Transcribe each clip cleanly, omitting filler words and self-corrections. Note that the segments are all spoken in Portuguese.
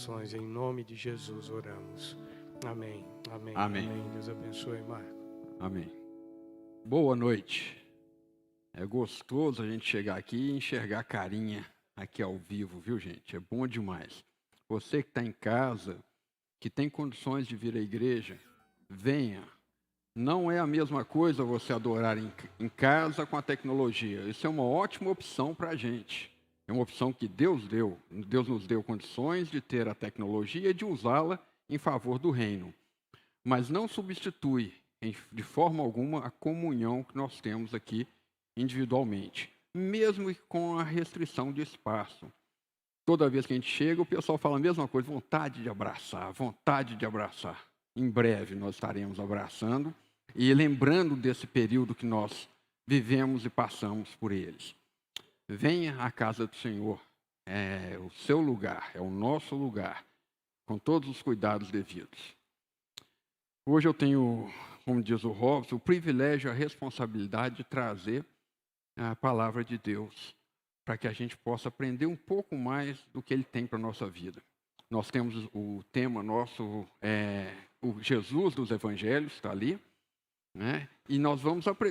corações. Em nome de Jesus oramos. Amém. Amém. Amém. Amém. Deus abençoe, Marco. Amém. Boa noite. É gostoso a gente chegar aqui e enxergar a carinha aqui ao vivo, viu, gente? É bom demais. Você que está em casa, que tem condições de vir à igreja, venha. Não é a mesma coisa você adorar em casa com a tecnologia. Isso é uma ótima opção para a gente. É uma opção que Deus deu. Deus nos deu condições de ter a tecnologia e de usá-la em favor do reino. Mas não substitui, de forma alguma, a comunhão que nós temos aqui individualmente, mesmo com a restrição de espaço. Toda vez que a gente chega, o pessoal fala a mesma coisa, vontade de abraçar, vontade de abraçar. Em breve nós estaremos abraçando e lembrando desse período que nós vivemos e passamos por eles. Venha à casa do Senhor, é o seu lugar, é o nosso lugar, com todos os cuidados devidos. Hoje eu tenho, como diz o Robson, o privilégio e a responsabilidade de trazer a palavra de Deus, para que a gente possa aprender um pouco mais do que Ele tem para a nossa vida. Nós temos o tema nosso, o Jesus dos Evangelhos, está ali, né? E nós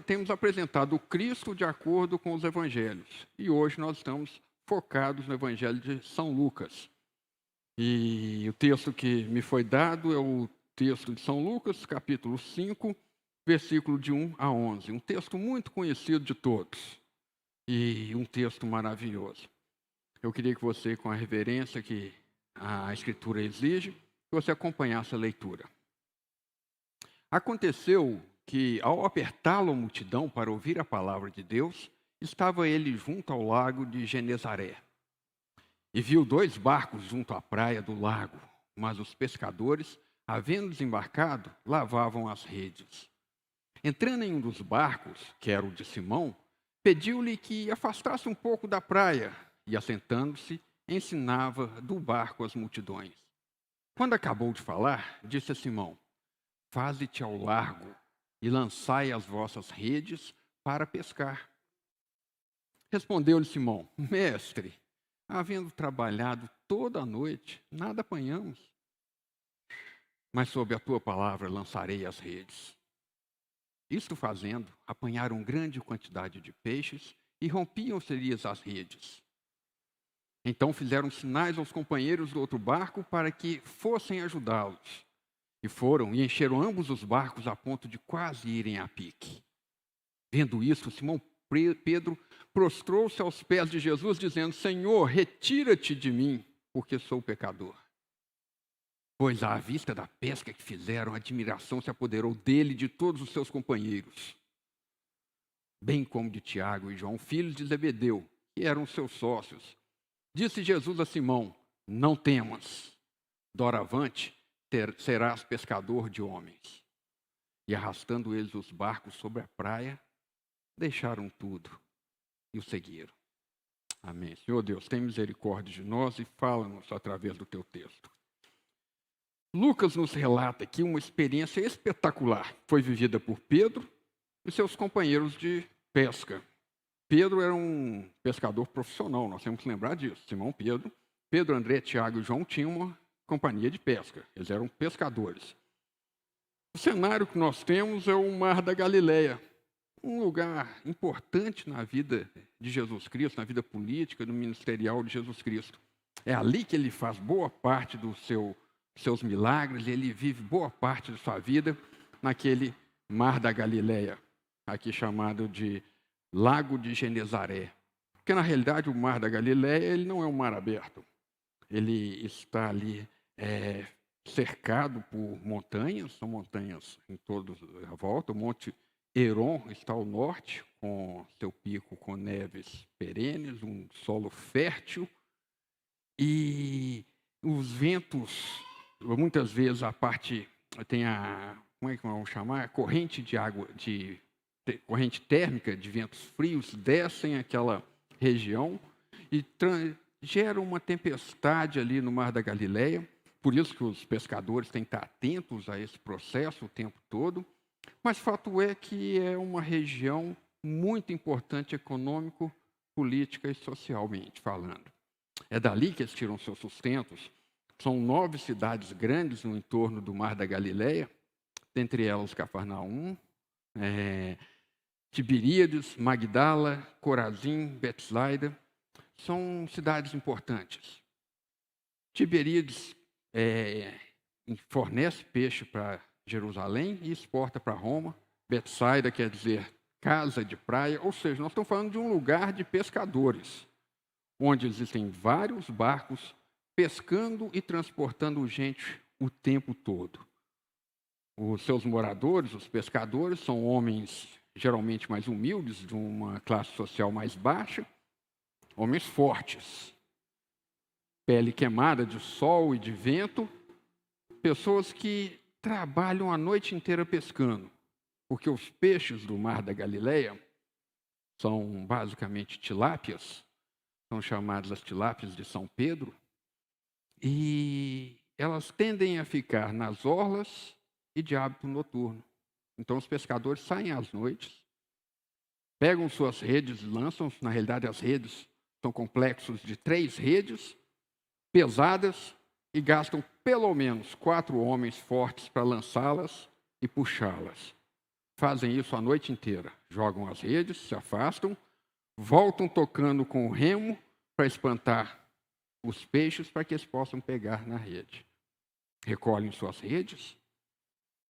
temos apresentado o Cristo de acordo com os Evangelhos. E hoje nós estamos focados no Evangelho de São Lucas. E o texto que me foi dado é o texto de São Lucas, capítulo 5, versículo de 1 a 11. Um texto muito conhecido de todos e um texto maravilhoso. Eu queria que você, com a reverência que a Escritura exige, que você acompanhasse a leitura. Aconteceu que, ao apertá-lo a multidão para ouvir a palavra de Deus, estava ele junto ao lago de Genezaré. E viu 2 barcos junto à praia do lago, mas os pescadores, havendo desembarcado, lavavam as redes. Entrando em um dos barcos, que era o de Simão, pediu-lhe que afastasse um pouco da praia, e assentando-se, ensinava do barco as multidões. Quando acabou de falar, disse a Simão: faze-te ao largo e lançai as vossas redes para pescar. Respondeu-lhe Simão: mestre, havendo trabalhado toda a noite, nada apanhamos. Mas sob a tua palavra lançarei as redes. Isto fazendo, apanharam grande quantidade de peixes e rompiam-se-lhes as redes. Então fizeram sinais aos companheiros do outro barco para que fossem ajudá-los. E foram e encheram ambos os barcos a ponto de quase irem a pique. Vendo isso, Simão Pedro prostrou-se aos pés de Jesus, dizendo: Senhor, retira-te de mim, porque sou pecador. Pois à vista da pesca que fizeram, a admiração se apoderou dele e de todos os seus companheiros, bem como de Tiago e João, filhos de Zebedeu, que eram seus sócios. Disse Jesus a Simão: não temas, doravante serás pescador de homens. E arrastando eles os barcos sobre a praia, deixaram tudo e o seguiram. Amém. Senhor Deus, tem misericórdia de nós e fala-nos através do teu texto. Lucas nos relata aqui uma experiência espetacular. Foi vivida por Pedro e seus companheiros de pesca. Pedro era um pescador profissional, nós temos que lembrar disso. Simão Pedro, André, Tiago e João tinham uma companhia de pesca. Eles eram pescadores. O cenário que nós temos é o Mar da Galileia, um lugar importante na vida de Jesus Cristo, na vida política, no ministerial de Jesus Cristo. É ali que ele faz boa parte dos seus milagres, ele vive boa parte de sua vida naquele Mar da Galileia, aqui chamado de Lago de Genezaré. Porque, na realidade, o Mar da Galileia ele não é um mar aberto. Ele está ali cercado por montanhas, são montanhas em toda a volta. O Monte Hermon está ao norte, com seu pico com neves perenes, um solo fértil. E os ventos, muitas vezes a parte tem como é que vamos chamar? Corrente de água, corrente térmica de ventos frios descem aquela região e geram uma tempestade ali no Mar da Galileia. Por isso que os pescadores têm que estar atentos a esse processo o tempo todo. Mas fato é que é uma região muito importante econômico, política e socialmente falando. É dali que eles tiram seus sustentos. São 9 cidades grandes no entorno do Mar da Galileia, dentre elas Cafarnaum, Tiberíades, Magdala, Corazim, Betsaida. São cidades importantes. Tiberíades fornece peixe para Jerusalém e exporta para Roma. Betsaida quer dizer casa de praia, ou seja, nós estamos falando de um lugar de pescadores, onde existem vários barcos pescando e transportando gente o tempo todo. Os seus moradores, os pescadores, são homens geralmente mais humildes, de uma classe social mais baixa, homens fortes, pele queimada de sol e de vento, pessoas que trabalham a noite inteira pescando, porque os peixes do Mar da Galileia são basicamente tilápias, são chamadas as tilápias de São Pedro, e elas tendem a ficar nas orlas e de hábito noturno. Então os pescadores saem às noites, pegam suas redes, lançam, na realidade as redes são complexos de 3 redes, pesadas, e gastam pelo menos 4 homens fortes para lançá-las e puxá-las. Fazem isso a noite inteira. Jogam as redes, se afastam, voltam tocando com o remo para espantar os peixes para que eles possam pegar na rede. Recolhem suas redes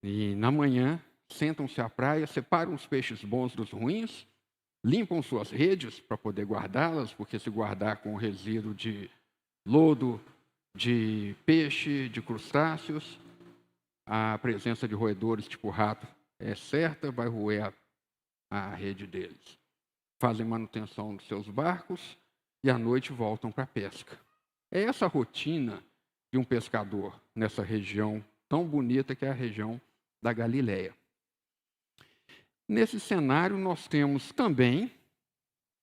e na manhã sentam-se à praia, separam os peixes bons dos ruins, limpam suas redes para poder guardá-las, porque se guardar com resíduo de lodo, de peixe, de crustáceos, a presença de roedores tipo rato é certa, vai roer a rede deles. Fazem manutenção dos seus barcos e à noite voltam para a pesca. É essa a rotina de um pescador nessa região tão bonita que é a região da Galileia. Nesse cenário, nós temos também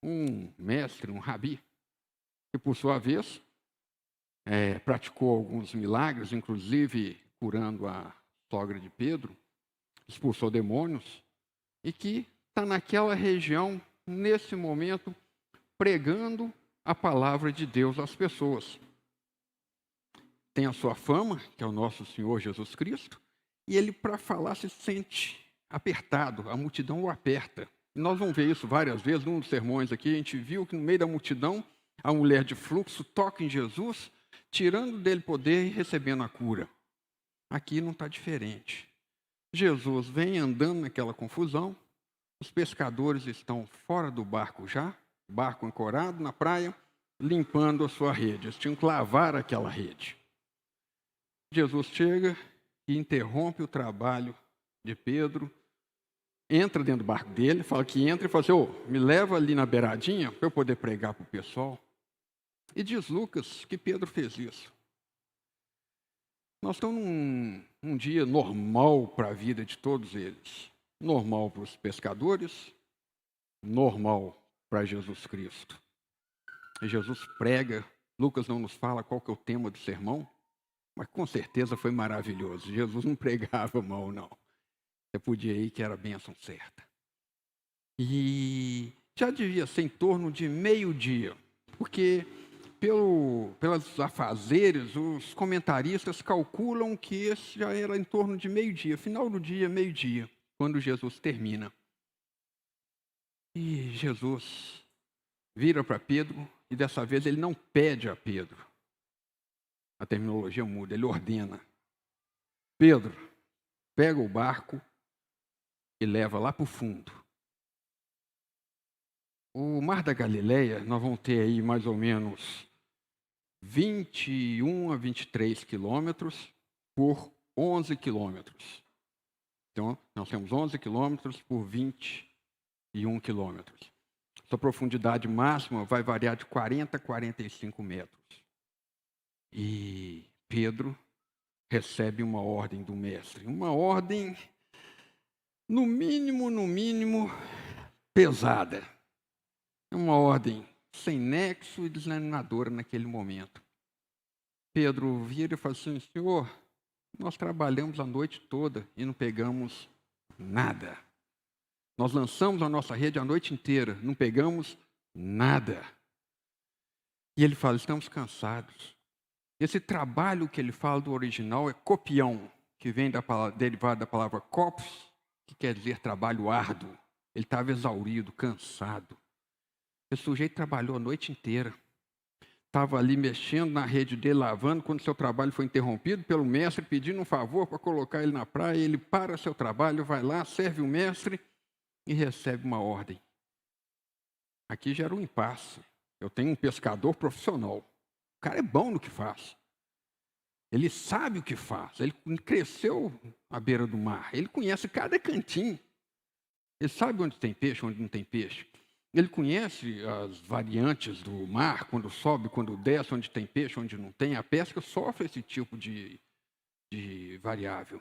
um mestre, um rabi, que, por sua vez, praticou alguns milagres, inclusive curando a sogra de Pedro, expulsou demônios, e que está naquela região, nesse momento, pregando a palavra de Deus às pessoas. Tem a sua fama, que é o nosso Senhor Jesus Cristo, e ele, para falar, se sente apertado, a multidão o aperta. E nós vamos ver isso várias vezes, num dos sermões aqui, a gente viu que no meio da multidão, a mulher de fluxo toca em Jesus, tirando dele poder e recebendo a cura. Aqui não está diferente. Jesus vem andando naquela confusão, os pescadores estão fora do barco já, barco ancorado na praia, limpando a sua rede. Eles tinham que lavar aquela rede. Jesus chega e interrompe o trabalho de Pedro, entra dentro do barco dele, fala que entra e fala assim, me leva ali na beiradinha para eu poder pregar para o pessoal. E diz Lucas que Pedro fez isso. Nós estamos num dia normal para a vida de todos eles. Normal para os pescadores, normal para Jesus Cristo. E Jesus prega, Lucas não nos fala qual que é o tema do sermão, mas com certeza foi maravilhoso. Jesus não pregava mal, não. Você podia ir que era a bênção certa. E já devia ser em torno de meio-dia, porque pelos afazeres, os comentaristas calculam que esse já era em torno de meio-dia, final do dia, meio-dia, quando Jesus termina. E Jesus vira para Pedro, e dessa vez ele não pede a Pedro. A terminologia muda, ele ordena. Pedro, pega o barco e leva lá para o fundo. O Mar da Galileia, nós vamos ter aí mais ou menos 21 a 23 quilômetros por 11 quilômetros. Então, nós temos 11 quilômetros por 21 quilômetros. Sua profundidade máxima vai variar de 40 a 45 metros. E Pedro recebe uma ordem do mestre. Uma ordem, no mínimo, pesada. Uma ordem sem nexo e desanimadora naquele momento. Pedro vira e fala assim, Senhor, nós trabalhamos a noite toda e não pegamos nada. Nós lançamos a nossa rede a noite inteira, não pegamos nada. E ele fala, estamos cansados. Esse trabalho que ele fala do original é copião, que vem derivado da palavra kopos, que quer dizer trabalho árduo. Ele estava exaurido, cansado. Esse sujeito trabalhou a noite inteira. Estava ali mexendo na rede dele, lavando, quando seu trabalho foi interrompido pelo mestre, pedindo um favor para colocar ele na praia. Ele para seu trabalho, vai lá, serve o mestre e recebe uma ordem. Aqui gera um impasse. Eu tenho um pescador profissional. O cara é bom no que faz. Ele sabe o que faz. Ele cresceu à beira do mar. Ele conhece cada cantinho. Ele sabe onde tem peixe, onde não tem peixe. Ele conhece as variantes do mar, quando sobe, quando desce, onde tem peixe, onde não tem. A pesca sofre esse tipo de variável.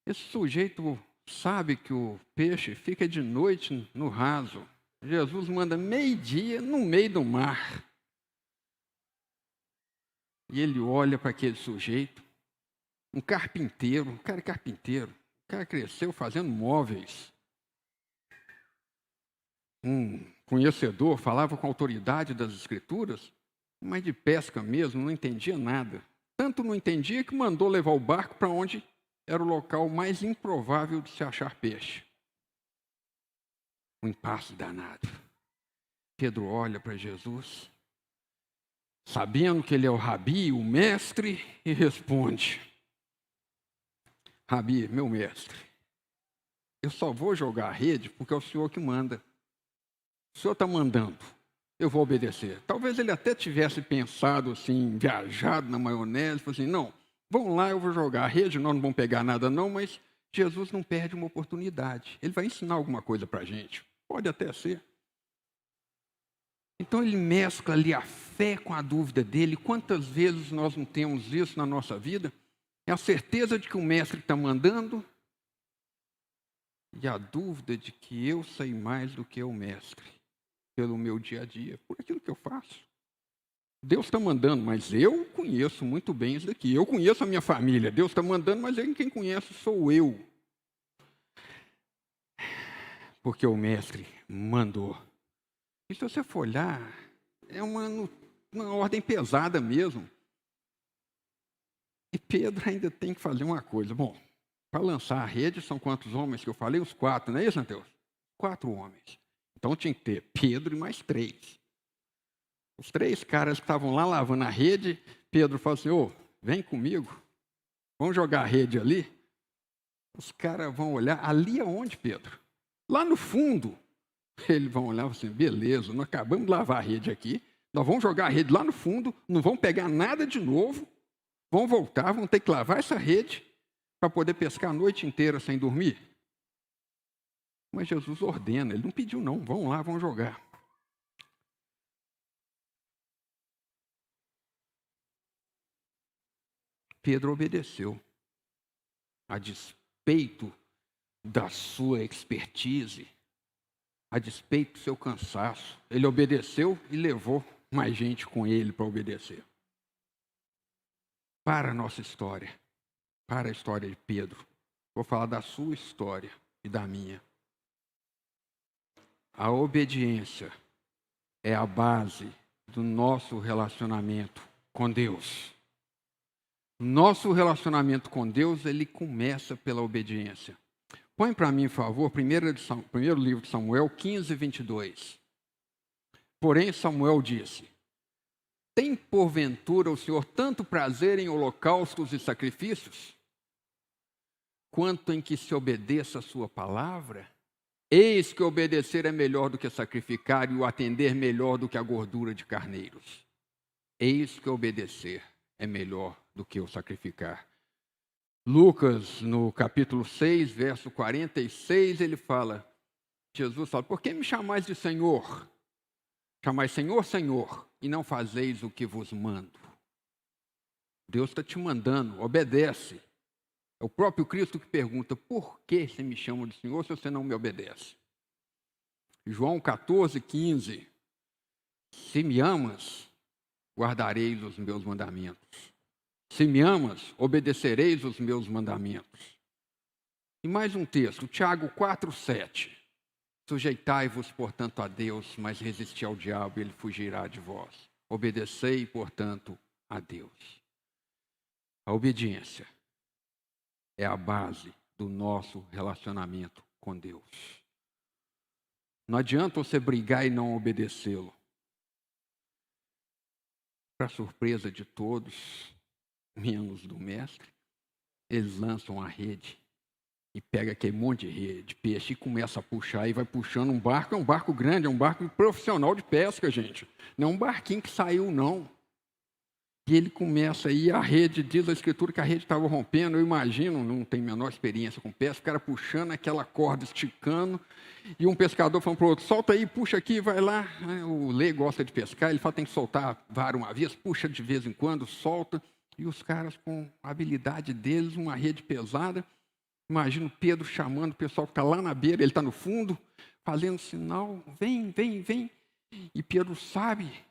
Esse sujeito sabe que o peixe fica de noite no raso. Jesus manda meio-dia no meio do mar. E ele olha para aquele sujeito, um carpinteiro, um cara carpinteiro. O cara cresceu fazendo móveis. Um conhecedor, falava com autoridade das escrituras, mas de pesca mesmo, não entendia nada. Tanto não entendia que mandou levar o barco para onde era o local mais improvável de se achar peixe. Um impasse danado. Pedro olha para Jesus, sabendo que ele é o Rabi, o mestre, e responde: Rabi, meu mestre, eu só vou jogar a rede porque é o senhor que manda. O senhor está mandando, eu vou obedecer. Talvez ele até tivesse pensado assim, viajado na maionese, falou assim, não, vão lá, eu vou jogar a rede, nós não vamos pegar nada não, mas Jesus não perde uma oportunidade. Ele vai ensinar alguma coisa para a gente. Pode até ser. Então ele mescla ali a fé com a dúvida dele. Quantas vezes nós não temos isso na nossa vida? É a certeza de que o mestre está mandando e a dúvida de que eu sei mais do que o mestre, pelo meu dia a dia, por aquilo que eu faço. Deus está mandando, mas eu conheço muito bem isso daqui. Eu conheço a minha família. Deus está mandando, mas quem conhece sou eu. Porque o mestre mandou. E se você for olhar, é uma ordem pesada mesmo. E Pedro ainda tem que fazer uma coisa. Bom, para lançar a rede, são quantos homens que eu falei? Os 4, não é isso, Mateus? 4 homens. Então tinha que ter Pedro e mais 3. Os 3 caras que estavam lá lavando a rede, Pedro falou assim, ô, vem comigo, vamos jogar a rede ali. Os caras vão olhar, ali aonde, Pedro? Lá no fundo. Eles vão olhar assim, beleza, nós acabamos de lavar a rede aqui, nós vamos jogar a rede lá no fundo, não vamos pegar nada de novo, vamos voltar, vamos ter que lavar essa rede para poder pescar a noite inteira sem dormir. Mas Jesus ordena, ele não pediu não, vão lá, vão jogar. Pedro obedeceu, a despeito da sua expertise, a despeito do seu cansaço. Ele obedeceu e levou mais gente com ele para obedecer. Para a nossa história, para a história de Pedro, vou falar da sua história e da minha. A obediência é a base do nosso relacionamento com Deus. Nosso relacionamento com Deus, ele começa pela obediência. Põe para mim, por favor, primeiro livro de Samuel, 15, 22. Porém, Samuel disse, tem porventura o Senhor tanto prazer em holocaustos e sacrifícios, quanto em que se obedeça a sua palavra? Eis que obedecer é melhor do que sacrificar e o atender melhor do que a gordura de carneiros. Eis que obedecer é melhor do que o sacrificar. Lucas, no capítulo 6, verso 46, ele fala, Jesus fala, por que me chamais de Senhor? Chamais Senhor, Senhor, e não fazeis o que vos mando. Deus está te mandando, obedece. É o próprio Cristo que pergunta, por que você me chama de Senhor se você não me obedece? João 14, 15, se me amas, guardareis os meus mandamentos. Se me amas, obedecereis os meus mandamentos. E mais um texto, Tiago 4, 7. Sujeitai-vos, portanto, a Deus, mas resisti ao diabo e ele fugirá de vós. Obedecei, portanto, a Deus. A obediência é a base do nosso relacionamento com Deus. Não adianta você brigar e não obedecê-lo. Para surpresa de todos, menos do mestre, eles lançam a rede e pega aquele monte de peixe e começa a puxar e vai puxando um barco. É um barco grande, é um barco profissional de pesca, gente. Não é um barquinho que saiu, não. E ele começa aí, a rede, diz a Escritura que a rede estava rompendo. Eu imagino, não tenho a menor experiência com pesca, o cara puxando aquela corda, esticando, e um pescador falando para o outro, solta aí, puxa aqui, vai lá. O Lê gosta de pescar, ele fala, tem que soltar vara uma vez, puxa de vez em quando, solta. E os caras, com a habilidade deles, uma rede pesada. Imagino Pedro chamando o pessoal que está lá na beira, ele está no fundo, fazendo sinal, vem, vem, vem. E Pedro sabe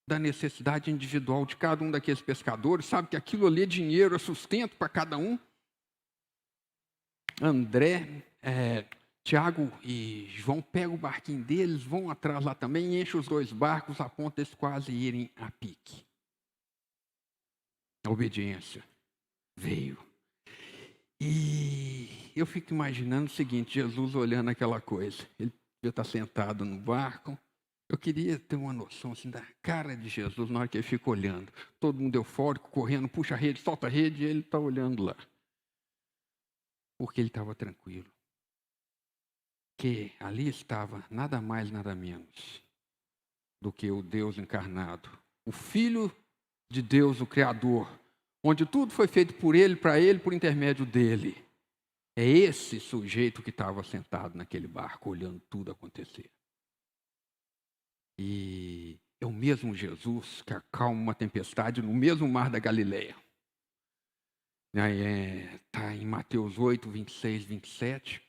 da necessidade individual de cada um daqueles pescadores, sabe que aquilo ali é dinheiro, é sustento para cada um. André, Tiago e João pegam o barquinho deles, vão atrás lá também, enchem os dois barcos a ponto de eles quase irem a pique. A obediência veio. E eu fico imaginando o seguinte, Jesus olhando aquela coisa, ele devia estar sentado no barco. Eu queria ter uma noção assim, da cara de Jesus na hora que ele fica olhando. Todo mundo eufórico, correndo, puxa a rede, solta a rede, e ele está olhando lá. Porque ele estava tranquilo. Que ali estava nada mais, nada menos do que o Deus encarnado. O Filho de Deus, o Criador, onde tudo foi feito por Ele, para Ele, por intermédio dEle. É esse sujeito que estava sentado naquele barco, olhando tudo acontecer. E é o mesmo Jesus que acalma uma tempestade no mesmo mar da Galileia. Está em Mateus 8, 26, 27,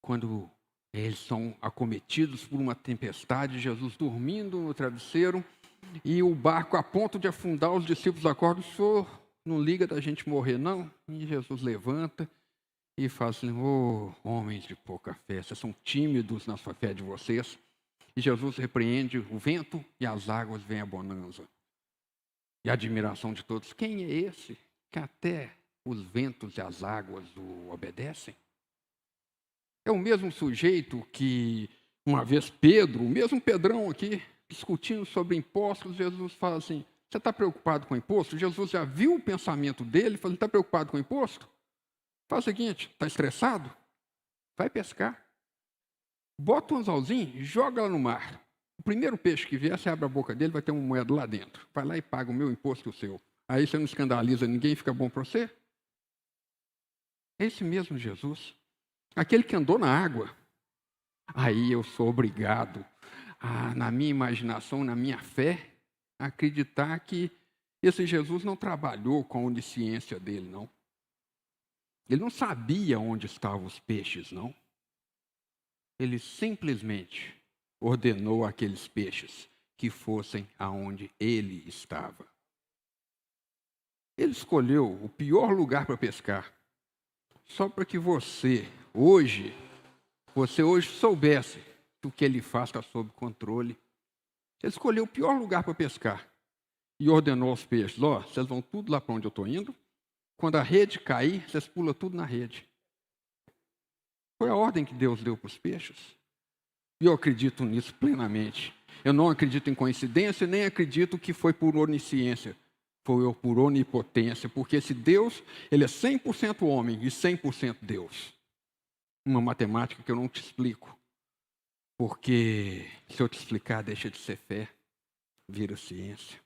quando eles são acometidos por uma tempestade, Jesus dormindo no travesseiro, e o barco a ponto de afundar, os discípulos acordam, o Senhor não liga da gente morrer, não? E Jesus levanta e fala assim, homens de pouca fé, vocês são tímidos na sua fé de vocês. E Jesus repreende o vento e as águas, vem a bonança. E a admiração de todos. Quem é esse que até os ventos e as águas o obedecem? É o mesmo sujeito que, uma vez Pedro, o mesmo Pedrão aqui, discutindo sobre impostos, Jesus fala assim, você está preocupado com imposto? Jesus já viu o pensamento dele, falando, está preocupado com imposto? Faz o seguinte, está estressado? Vai pescar. Bota um anzolzinho, joga lá no mar. O primeiro peixe que vier, você abre a boca dele, vai ter uma moeda lá dentro. Vai lá e paga o meu imposto e o seu. Aí você não escandaliza ninguém, fica bom para você? É esse mesmo Jesus. Aquele que andou na água. Aí eu sou obrigado, na minha imaginação, na minha fé, a acreditar que esse Jesus não trabalhou com a onisciência dele, não. Ele não sabia onde estavam os peixes, não. Ele simplesmente ordenou aqueles peixes que fossem aonde ele estava. Ele escolheu o pior lugar para pescar, só para que você hoje soubesse que o que ele faz está sob controle. Ele escolheu o pior lugar para pescar e ordenou aos peixes, vocês vão tudo lá para onde eu estou indo, quando a rede cair, vocês pulam tudo na rede. Foi a ordem que Deus deu para os peixes. E eu acredito nisso plenamente. Eu não acredito em coincidência, nem acredito que foi por onisciência. Foi por onipotência. Porque esse Deus, ele é 100% homem e 100% Deus. Uma matemática que eu não te explico. Porque se eu te explicar, deixa de ser fé, vira ciência.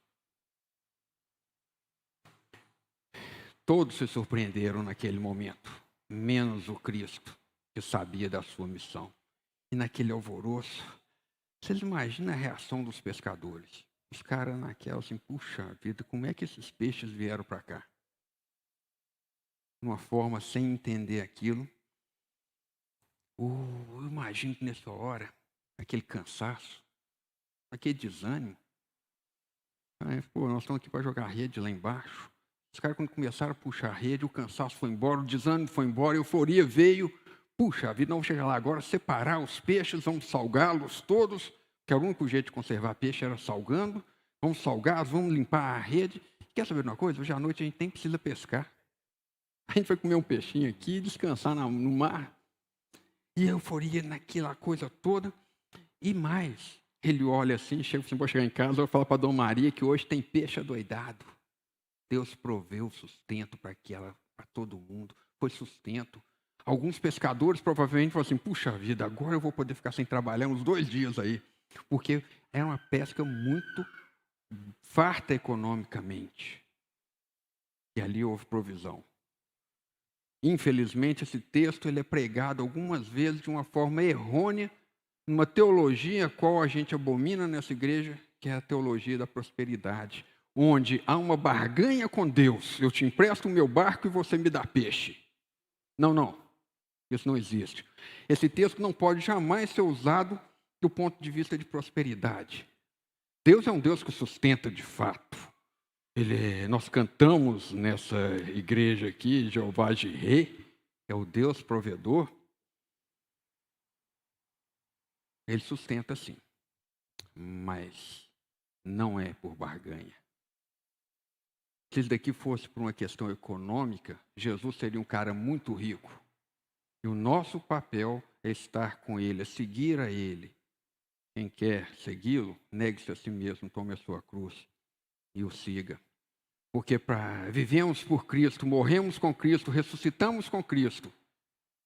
Todos se surpreenderam naquele momento, menos o Cristo, que sabia da sua missão. E naquele alvoroço, vocês imaginam a reação dos pescadores? Os caras naquela assim, puxa vida, como é que esses peixes vieram para cá? De uma forma sem entender aquilo. Eu imagino que nessa hora, aquele cansaço, aquele desânimo. Nós estamos aqui para jogar rede lá embaixo. Os caras, quando começaram a puxar a rede, o cansaço foi embora, o desânimo foi embora, a euforia veio. Puxa, a vida não chega lá agora, separar os peixes, vamos salgá-los todos, que era o único jeito de conservar peixe era salgando. Vamos salgar, vamos limpar a rede. Quer saber de uma coisa? Hoje à noite a gente nem precisa pescar. A gente vai comer um peixinho aqui, descansar no mar. E euforia naquela coisa toda. E mais, ele olha assim, chega assim, vou chegar em casa, eu vou falar para a Dona Maria que hoje tem peixe adoidado. Deus proveu sustento para todo mundo. Foi sustento. Alguns pescadores provavelmente falaram assim, puxa vida, agora eu vou poder ficar sem trabalhar uns 2 dias aí. Porque era uma pesca muito farta economicamente. E ali houve provisão. Infelizmente, esse texto ele é pregado algumas vezes de uma forma errônea, numa teologia qual a gente abomina nessa igreja, que é a teologia da prosperidade, onde há uma barganha com Deus. Eu te empresto o meu barco e você me dá peixe. Não. Isso não existe. Esse texto não pode jamais ser usado do ponto de vista de prosperidade. Deus é um Deus que sustenta de fato. Nós cantamos nessa igreja aqui, Jeová Jireh, é o Deus provedor. Ele sustenta sim, mas não é por barganha. Se isso daqui fosse por uma questão econômica, Jesus seria um cara muito rico. E o nosso papel é estar com ele, é seguir a ele. Quem quer segui-lo, negue-se a si mesmo, tome a sua cruz e o siga. Porque vivemos por Cristo, morremos com Cristo, ressuscitamos com Cristo.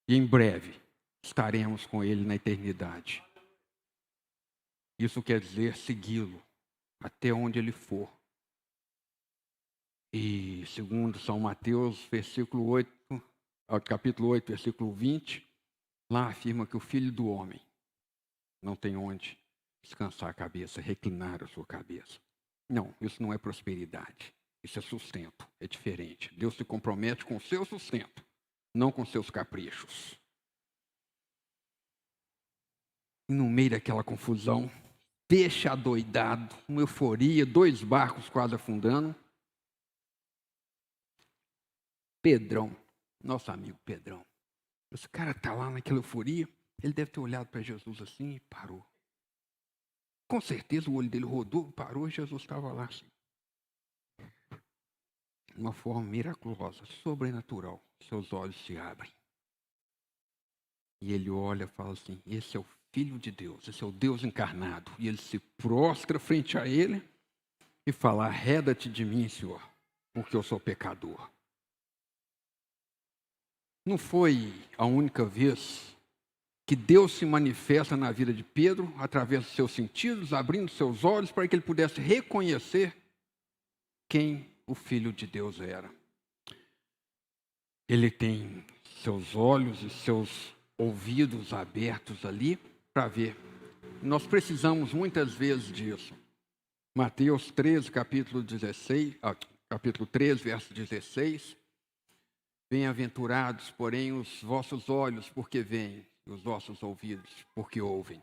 E em breve estaremos com ele na eternidade. Isso quer dizer segui-lo até onde ele for. E segundo São Mateus, capítulo 8, versículo 20, lá afirma que o Filho do Homem não tem onde descansar a cabeça, reclinar a sua cabeça. Não, isso não é prosperidade. Isso é sustento, é diferente. Deus se compromete com o seu sustento, não com seus caprichos. E no meio daquela confusão, peixe adoidado, uma euforia, 2 barcos quase afundando. Pedrão, nosso amigo Pedrão. Esse cara está lá naquela euforia, ele deve ter olhado para Jesus assim e parou. Com certeza o olho dele rodou, parou e Jesus estava lá assim. De uma forma miraculosa, sobrenatural. Seus olhos se abrem. E ele olha e fala assim, esse é o Filho de Deus, esse é o Deus encarnado. E ele se prostra frente a ele e fala, arreda-te de mim, Senhor, porque eu sou pecador. Não foi a única vez que Deus se manifesta na vida de Pedro, através dos seus sentidos, abrindo seus olhos para que ele pudesse reconhecer quem o Filho de Deus era. Ele tem seus olhos e seus ouvidos abertos ali para ver. Nós precisamos muitas vezes disso. Mateus 13, capítulo 13, verso 16. Bem-aventurados, porém, os vossos olhos, porque veem, e os vossos ouvidos, porque ouvem.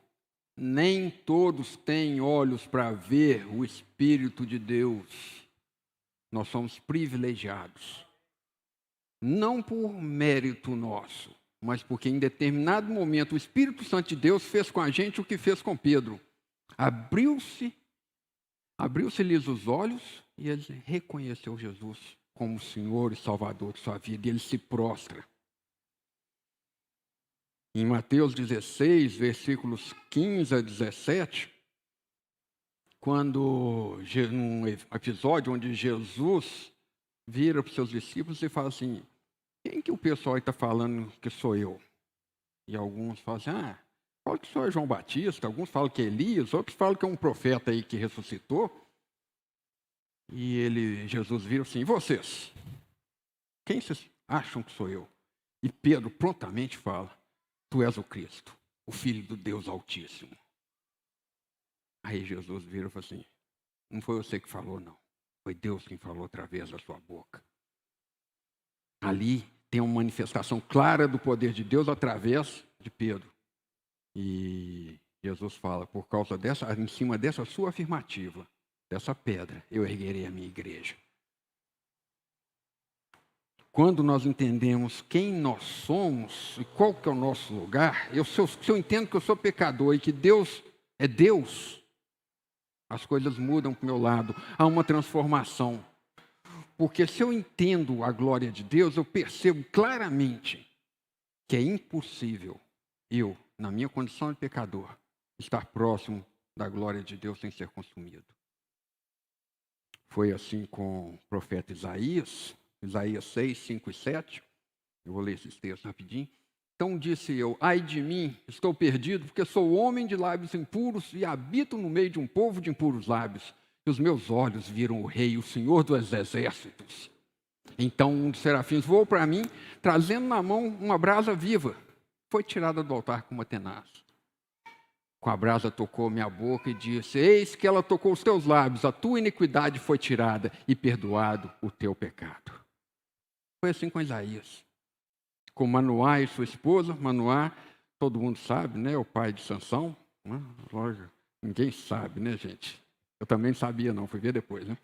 Nem todos têm olhos para ver o Espírito de Deus. Nós somos privilegiados. Não por mérito nosso, mas porque em determinado momento o Espírito Santo de Deus fez com a gente o que fez com Pedro. Abriu-se-lhes os olhos e ele reconheceu Jesus como Senhor e Salvador de sua vida, e ele se prostra. Em Mateus 16, versículos 15 a 17, num episódio onde Jesus vira para os seus discípulos e fala assim, quem que o pessoal está falando que sou eu? E alguns falam assim, fala que sou João Batista, alguns falam que é Elias, outros falam que é um profeta aí que ressuscitou. E Jesus vira assim, e vocês? Quem vocês acham que sou eu? E Pedro prontamente fala, tu és o Cristo, o Filho do Deus Altíssimo. Aí Jesus vira e fala assim, não foi você que falou, não. Foi Deus quem falou através da sua boca. Ali tem uma manifestação clara do poder de Deus através de Pedro. E Jesus fala, em cima dessa sua afirmativa, dessa pedra, eu erguerei a minha igreja. Quando nós entendemos quem nós somos e qual que é o nosso lugar, se eu entendo que eu sou pecador e que Deus é Deus, As coisas mudam para o meu lado, há uma transformação. Porque se eu entendo a glória de Deus, eu percebo claramente que é impossível eu, na minha condição de pecador, estar próximo da glória de Deus sem ser consumido. Foi assim com o profeta Isaías, Isaías 6, 5 e 7. Eu vou ler esses textos rapidinho. Então disse eu, ai de mim, estou perdido, porque sou homem de lábios impuros e habito no meio de um povo de impuros lábios. E os meus olhos viram o rei, o Senhor dos exércitos. Então um dos serafins voou para mim, trazendo na mão uma brasa viva. Foi tirada do altar com uma tenaz. Com a brasa tocou minha boca e disse, eis que ela tocou os teus lábios, a tua iniquidade foi tirada e perdoado o teu pecado. Foi assim com Isaías. Com Manoá e sua esposa, Manoá, todo mundo sabe, né? O pai de Sansão. Né? Lógico, ninguém sabe, né, gente? Eu também não sabia, não, fui ver depois, né?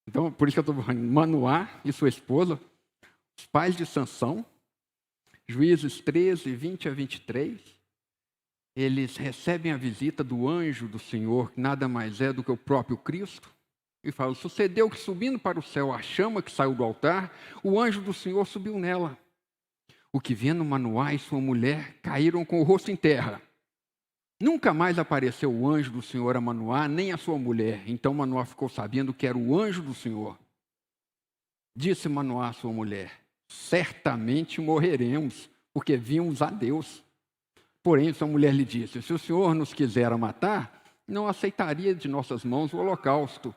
Então, por isso que eu estou falando, Manoá e sua esposa, os pais de Sansão, Juízes 13, 20 a 23, eles recebem a visita do anjo do Senhor, que nada mais é do que o próprio Cristo, e falam, sucedeu que subindo para o céu a chama que saiu do altar, o anjo do Senhor subiu nela. O que vendo Manoá e sua mulher caíram com o rosto em terra. Nunca mais apareceu o anjo do Senhor a Manoá, nem a sua mulher. Então Manoá ficou sabendo que era o anjo do Senhor. Disse Manoá à sua mulher, certamente morreremos, porque vimos a Deus. Porém, sua mulher lhe disse, se o Senhor nos quisera matar, não aceitaria de nossas mãos o holocausto,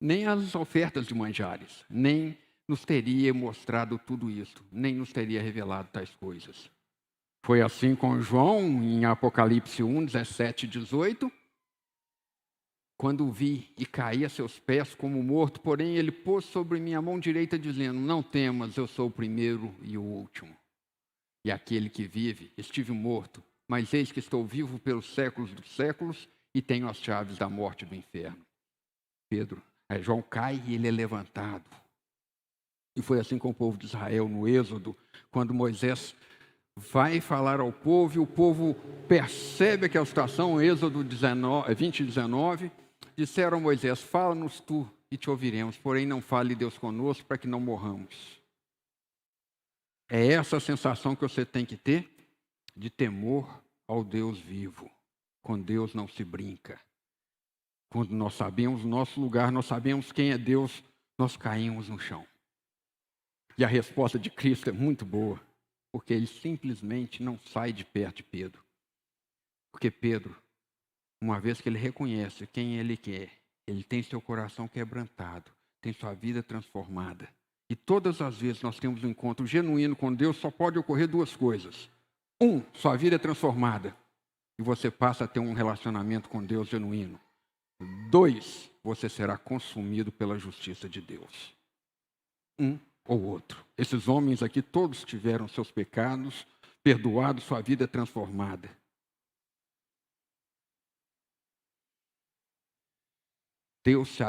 nem as ofertas de manjares, nem nos teria mostrado tudo isso, nem nos teria revelado tais coisas. Foi assim com João, em Apocalipse 1, 17 e 18. Quando o vi e caí a seus pés como morto, porém ele pôs sobre minha mão direita, dizendo, não temas, eu sou o primeiro e o último. E aquele que vive, estive morto, mas eis que estou vivo pelos séculos dos séculos e tenho as chaves da morte e do inferno. João cai e ele é levantado. E foi assim com o povo de Israel no Êxodo, quando Moisés vai falar ao povo, e o povo percebe aquela situação, Êxodo 20, 19, disseram a Moisés, fala-nos tu e te ouviremos, porém não fale Deus conosco para que não morramos. É essa a sensação que você tem que ter de temor ao Deus vivo. Com Deus não se brinca. Quando nós sabemos o nosso lugar, nós sabemos quem é Deus, nós caímos no chão. E a resposta de Cristo é muito boa, porque ele simplesmente não sai de perto de Pedro. Porque Pedro, uma vez que ele reconhece quem ele é, ele tem seu coração quebrantado, tem sua vida transformada. E todas as vezes nós temos um encontro genuíno com Deus, só pode ocorrer duas coisas. Sua vida é transformada e você passa a ter um relacionamento com Deus genuíno. 2, você será consumido pela justiça de Deus. Ou outro. Esses homens aqui todos tiveram seus pecados perdoados, sua vida transformada. Deus se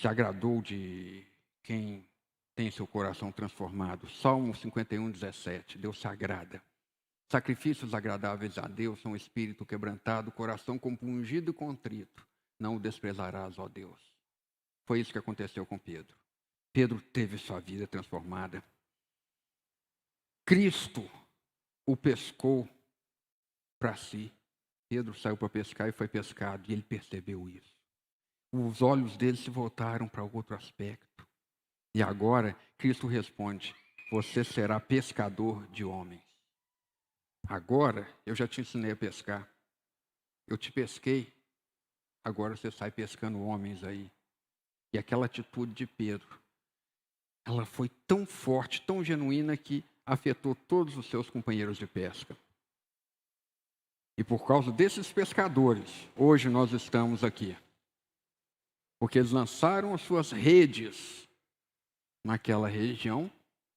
agradou de quem tem seu coração transformado. Salmo 51, 17. Deus se agrada. Sacrifícios agradáveis a Deus são espírito quebrantado, coração compungido e contrito. Não o desprezarás, ó Deus. Foi isso que aconteceu com Pedro. Pedro teve sua vida transformada. Cristo o pescou para si. Pedro saiu para pescar e foi pescado, e ele percebeu isso. Os olhos dele se voltaram para outro aspecto. E agora, Cristo responde, você será pescador de homens. Agora, eu já te ensinei a pescar. Eu te pesquei, agora você sai pescando homens aí. E aquela atitude de Pedro, ela foi tão forte, tão genuína, que afetou todos os seus companheiros de pesca. E por causa desses pescadores, hoje nós estamos aqui. Porque eles lançaram as suas redes naquela região,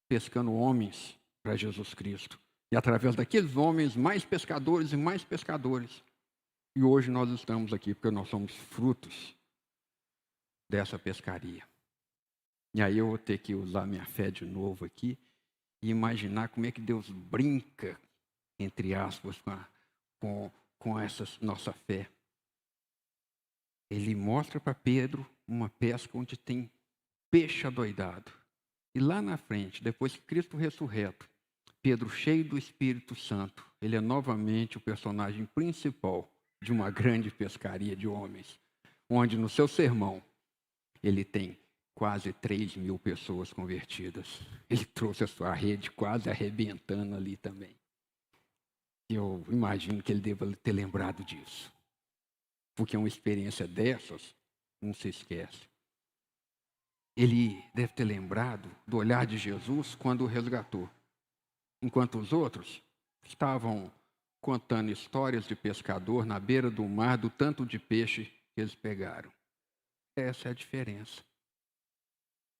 pescando homens para Jesus Cristo. E através daqueles homens, mais pescadores e mais pescadores. E hoje nós estamos aqui, porque nós somos frutos dessa pescaria. E aí eu vou ter que usar minha fé de novo aqui e imaginar como é que Deus brinca, entre aspas, com essa nossa fé. ele mostra para Pedro uma pesca onde tem peixe adoidado. E lá na frente, depois que Cristo ressurreto, Pedro, cheio do Espírito Santo, ele é novamente o personagem principal de uma grande pescaria de homens, onde no seu sermão ele tem quase 3.000 pessoas convertidas. Ele trouxe a sua rede quase arrebentando ali também. Eu imagino que ele deva ter lembrado disso, porque uma experiência dessas não se esquece. Ele deve ter lembrado do olhar de Jesus quando o resgatou, enquanto os outros estavam contando histórias de pescador na beira do mar, do tanto de peixe que eles pegaram. Essa é a diferença.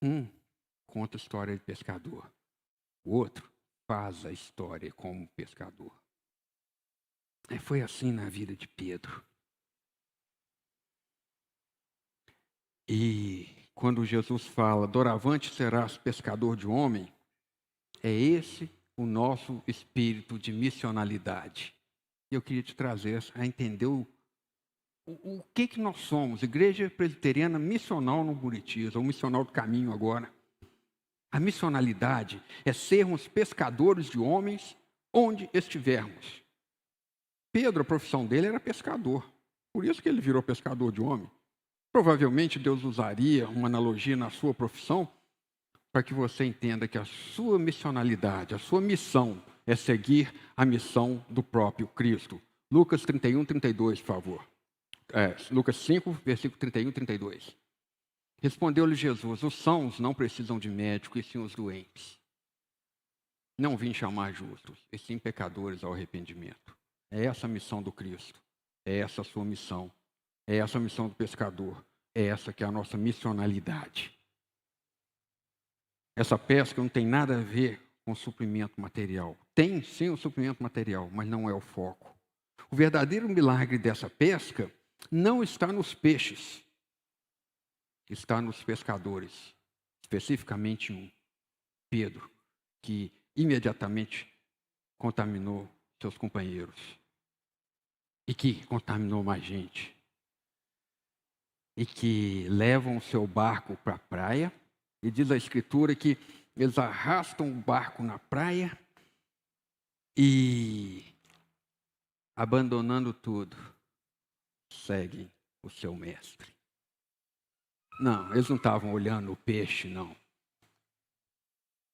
Um conta a história de pescador, o outro faz a história como pescador. E foi assim na vida de Pedro. E quando Jesus fala, doravante serás pescador de homem, é esse o nosso espírito de missionalidade. Eu queria te trazer a entender o que nós somos, Igreja Presbiteriana Missional no Buritis, ou Missional do Caminho agora. A missionalidade é sermos pescadores de homens onde estivermos. Pedro, a profissão dele era pescador, por isso que ele virou pescador de homem. Provavelmente Deus usaria uma analogia na sua profissão para que você entenda que a sua missionalidade, a sua missão é seguir a missão do próprio Cristo. Lucas 31, 32, por favor. Lucas 5, versículo 31 e 32. Respondeu-lhe Jesus, os sãos não precisam de médico, e sim os doentes. Não vim chamar justos, e sim pecadores ao arrependimento. É essa a missão do Cristo. É essa a sua missão. É essa a missão do pescador. É essa que é a nossa missionalidade. Essa pesca não tem nada a ver com suprimento material. Tem sim o suprimento material, mas não é o foco. O verdadeiro milagre dessa pesca não está nos peixes, está nos pescadores, especificamente um, Pedro, que imediatamente contaminou seus companheiros e que contaminou mais gente e que levam o seu barco para a praia. E diz a Escritura que eles arrastam o barco na praia e, abandonando tudo, seguem o seu mestre. Não, eles não estavam olhando o peixe, não.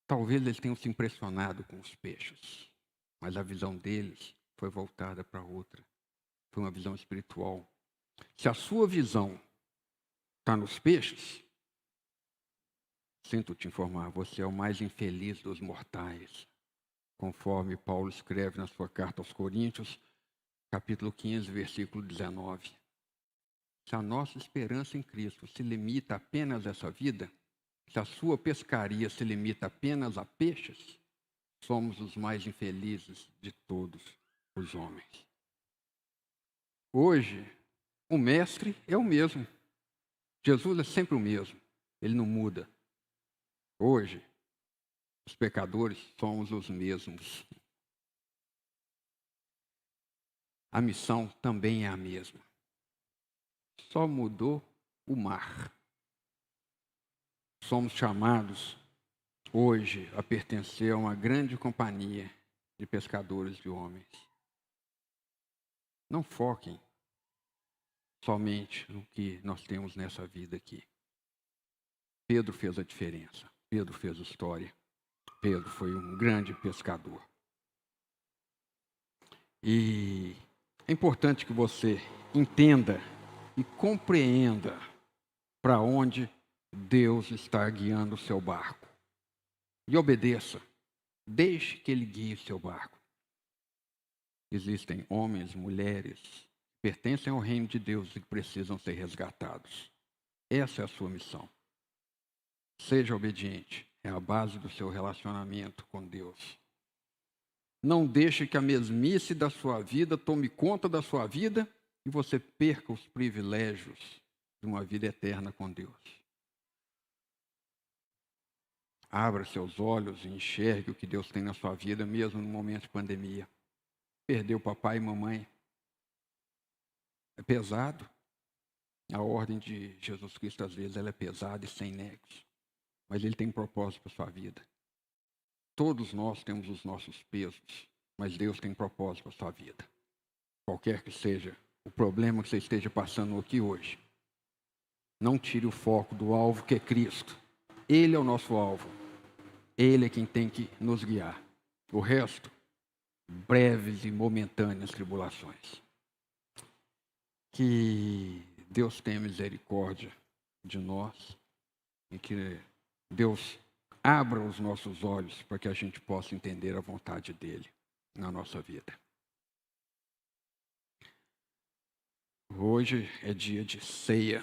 Talvez eles tenham se impressionado com os peixes, mas a visão deles foi voltada para outra. Foi uma visão espiritual. Se a sua visão está nos peixes, sinto te informar, você é o mais infeliz dos mortais, conforme Paulo escreve na sua carta aos Coríntios, capítulo 15, versículo 19. Se a nossa esperança em Cristo se limita apenas a essa vida, se a sua pescaria se limita apenas a peixes, somos os mais infelizes de todos os homens. Hoje, o mestre é o mesmo. Jesus é sempre o mesmo, ele não muda. Hoje, os pecadores somos os mesmos. A missão também é a mesma. Só mudou o mar. Somos chamados hoje a pertencer a uma grande companhia de pescadores de homens. Não foquem somente no que nós temos nessa vida aqui. Pedro fez a diferença. Pedro fez história. Pedro foi um grande pescador. E é importante que você entenda e compreenda para onde Deus está guiando o seu barco. E obedeça. Deixe que Ele guie o seu barco. Existem homens, mulheres que pertencem ao reino de Deus e que precisam ser resgatados. Essa é a sua missão. Seja obediente. É a base do seu relacionamento com Deus. Não deixe que a mesmice da sua vida tome conta da sua vida e você perca os privilégios de uma vida eterna com Deus. Abra seus olhos e enxergue o que Deus tem na sua vida, mesmo no momento de pandemia. Perdeu papai e mamãe. É pesado. A ordem de Jesus Cristo, às vezes, ela é pesada e sem nexo. Mas Ele tem propósito para a sua vida. Todos nós temos os nossos pesos, mas Deus tem propósito para a sua vida. Qualquer que seja o problema que você esteja passando aqui hoje, não tire o foco do alvo que é Cristo. Ele é o nosso alvo. Ele é quem tem que nos guiar. O resto, breves e momentâneas tribulações. Que Deus tenha misericórdia de nós e que Deus abra os nossos olhos para que a gente possa entender a vontade dEle na nossa vida. Hoje é dia de ceia.